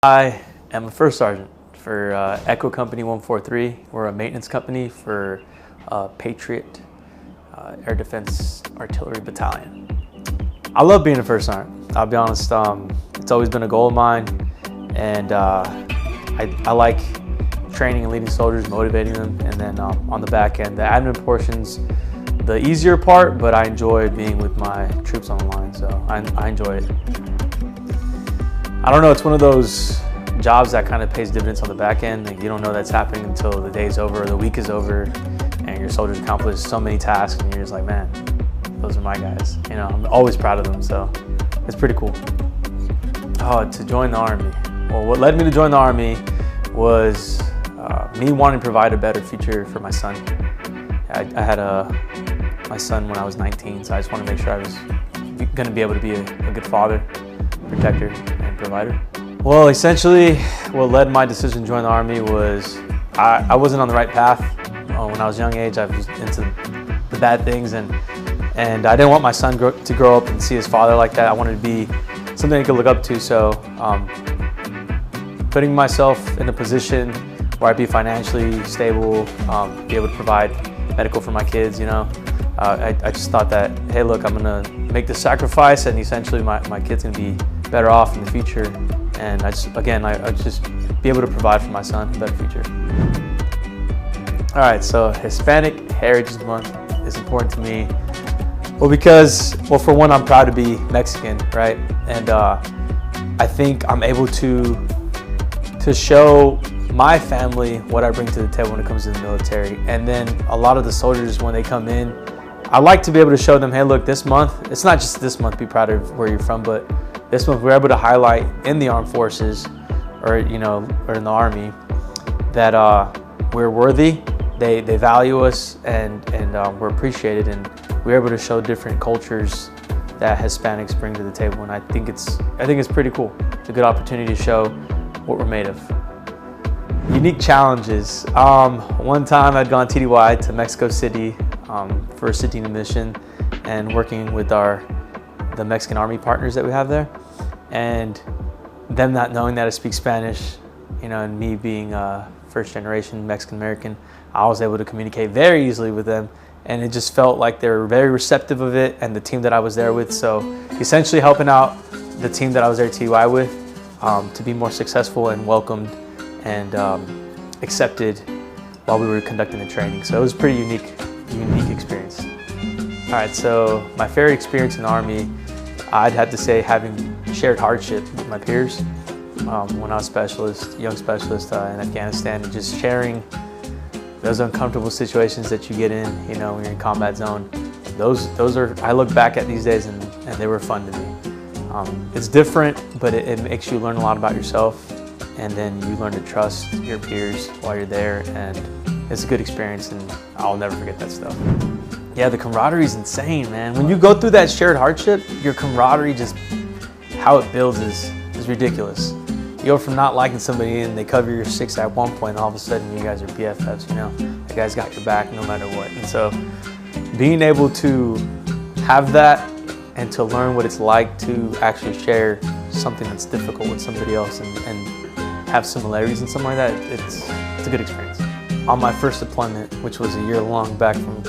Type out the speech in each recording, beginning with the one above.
I am a first sergeant for Echo Company 143. We're a maintenance company for Patriot Air Defense Artillery Battalion. I love being a first sergeant. I'll be honest, it's always been a goal of mine, and I like training and leading soldiers, motivating them, and then on the back end, the admin portion's the easier part, but I enjoy being with my troops on the line, so I enjoy it. I don't know, it's one of those jobs that kind of pays dividends on the back end. Like, you don't know that's happening until the day's over or the week is over and your soldiers accomplish so many tasks and you're just like, man, those are my guys. You know, I'm always proud of them, so it's pretty cool. Oh, to join the Army. Well, what led me to join the Army was me wanting to provide a better future for my son. I had my son when I was 19, so I just wanted to make sure I was going to be able to be a good father, protector, and provider. Well, essentially, what led my decision to join the Army was I wasn't on the right path. When I was a young age, I was into the bad things, and I didn't want my son to grow up and see his father like that. I wanted to be something he could look up to, so putting myself in a position where I'd be financially stable, be able to provide medical for my kids, you know. I just thought that, hey, look, I'm gonna make this sacrifice, and essentially my kid's gonna be better off in the future. And I just be able to provide for my son a better future. All right, so Hispanic Heritage Month is important to me. Well, because, for one, I'm proud to be Mexican, right? And I think I'm able to show my family what I bring to the table when it comes to the military. And then a lot of the soldiers, when they come in, I like to be able to show them, hey, look, this month, it's not just this month, be proud of where you're from, but this month we're able to highlight in the armed forces or in the Army that we're worthy, they value us, and we're appreciated, and we're able to show different cultures that Hispanics bring to the table. And I think it's pretty cool. It's a good opportunity to show what we're made of. Unique challenges. One time I'd gone TDY to Mexico City for a city mission and working with the Mexican Army partners that we have there, and them not knowing that I speak Spanish, and me being first generation Mexican American, I was able to communicate very easily with them, and it just felt like they were very receptive of it, and the team that I was there with. So essentially helping out the team that I was there TDY with to be more successful and welcomed and accepted while we were conducting the training. So it was a pretty unique experience. All right, so my favorite experience in the Army, I'd have to say having shared hardship with my peers. When I was young specialist in Afghanistan, and just sharing those uncomfortable situations that you get in, when you're in combat zone. Those are, I look back at these days and they were fun to me. It's different, but it makes you learn a lot about yourself, and then you learn to trust your peers while you're there, and it's a good experience, and I'll never forget that stuff. Yeah, the camaraderie is insane, man. When you go through that shared hardship, your camaraderie, just how it builds is ridiculous. You go from not liking somebody and they cover your six at one point, and all of a sudden you guys are BFFs, That guy's got your back no matter what. And so being able to have that and to learn what it's like to actually share something that's difficult with somebody else and have similarities and something like that, it's a good experience. On my first deployment, which was a year long back from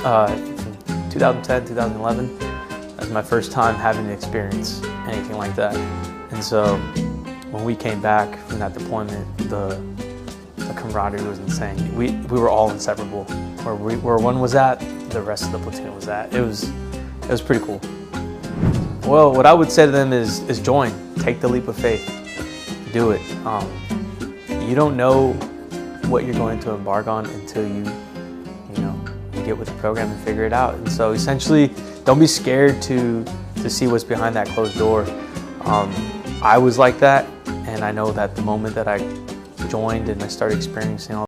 2010, 2011, that was my first time having to experience anything like that. And so when we came back from that deployment, the camaraderie was insane. We were all inseparable. Where one was at, the rest of the platoon was at. It was pretty cool. Well, what I would say to them is join. Take the leap of faith. Do it. You don't know what you're going to embark on until you get with the program and figure it out. And so essentially, don't be scared to see what's behind that closed door. I was like that, and I know that the moment that I joined and I started experiencing all